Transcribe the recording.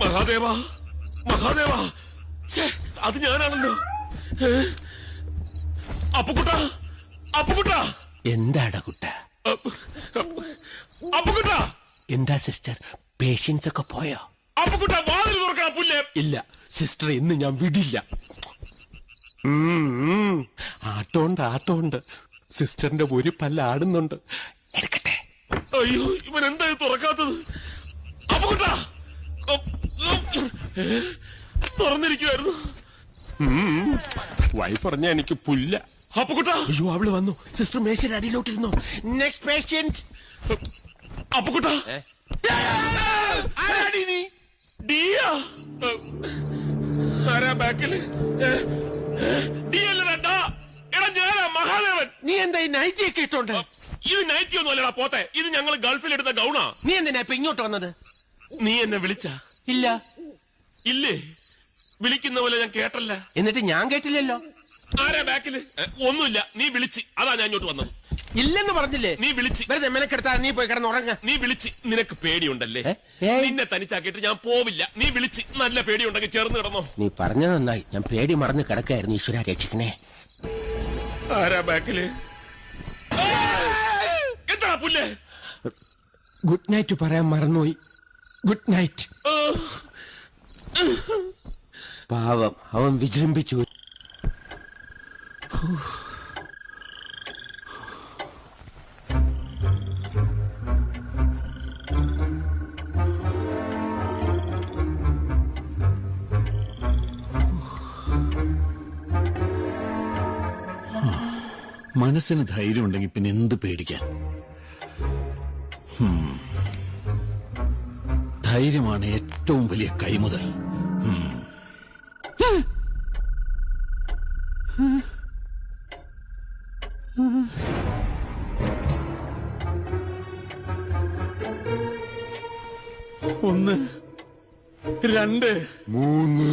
മഹാദേവ മഹാദേവ, അത് ഞാനാണല്ലോ. അപ്പുകുട്ട അപ്പുകുട്ട. എന്താടാ കുട്ട? അപ്പുകുട്ട. എന്താ സിസ്റ്റർ, പേഷ്യൻസ് ഒക്കെ പോയോ? അപ്പുകുട്ട വാതിൽ തുറക്കണ പുല്ലേ. ഇല്ല സിസ്റ്റർ, ഇന്ന് ഞാൻ വിടില്ല. ആട്ടോണ്ട് സിസ്റ്ററിന്റെ ഒരു പല്ല ആടുന്നുണ്ട്. എടുക്കട്ടെ. അയ്യോ, ഇവൻ എന്താ തുറക്കാത്തത്? അപ്പുകുട്ട തുറന്നിരിക്കുവായിരുന്നു. വൈഫ് പറഞ്ഞ എനിക്ക് പുല്ല. അപ്പുകുട്ട. അയ്യോ, അവള് വന്നു. സിസ്റ്റർ മേശയുടെ അടിയിലോട്ടിരുന്നു. Next patient. അപ്പുകുട്ട. ആരാ ബാക്കില്? മഹാദേവൻ. നീ എന്താ ഈ നൈറ്റി ഒക്കെ ഇട്ടോണ്ട്? ഇത് നൈറ്റി ഒന്നും അല്ലടാ പോത്തെ, ഇത് ഞങ്ങൾ ഗൾഫിൽ എടുത്ത ഗൗണാ. നീ എന്തിനാ ഇപ്പൊ ഇങ്ങോട്ട് വന്നത്? നീ എന്നെ വിളിച്ച? ഇല്ല. ഇല്ലേ? വിളിക്കുന്ന പോലെ ഞാൻ കേട്ടല്ല. എന്നിട്ട് ഞാൻ കേട്ടില്ലല്ലോ. ആരാ ബാക്കില്? ഒന്നുമില്ല, നീ വിളിച്ച്, അതാ ഞാൻ ഇങ്ങോട്ട് വന്നത്. ഇല്ലെന്ന് പറഞ്ഞില്ലേ? നീ വിളിച്ച്. വെറുതെ മെനക്കെടുത്താ നീ പോയി കിടന്ന് ഉറങ്ങ. നീ വിളിച്ച്. നിനക്ക് പേടിയുണ്ടല്ലേ? നിന്നെ തനിച്ചാക്കിയിട്ട് ഞാൻ പോവില്ല. നീ വിളിച്ച്. നല്ല പേടിയുണ്ടെങ്കിൽ ചേർന്ന് കിടന്നോ. നീ പറഞ്ഞു നന്നായി. ഞാൻ പേടി മറന്ന് കിടക്കായിരുന്നു. ഈശ്വര രക്ഷിക്കണേ. ആരാ ബാക്കില്? എന്താ പുല്ലേ? ഗുഡ് നൈറ്റ് പറയാൻ മറന്നുപോയി. Good night. പാവം, അവൻ വിജൃംഭിച്ചു. മനസ്സിന് ധൈര്യം ഉണ്ടെങ്കിൽ പിന്നെ എന്ത് പേടിക്കാൻ? ധൈര്യമാണ് ഏറ്റവും വലിയ കൈമുതൽ. ഒന്ന്, രണ്ട്, മൂന്ന്.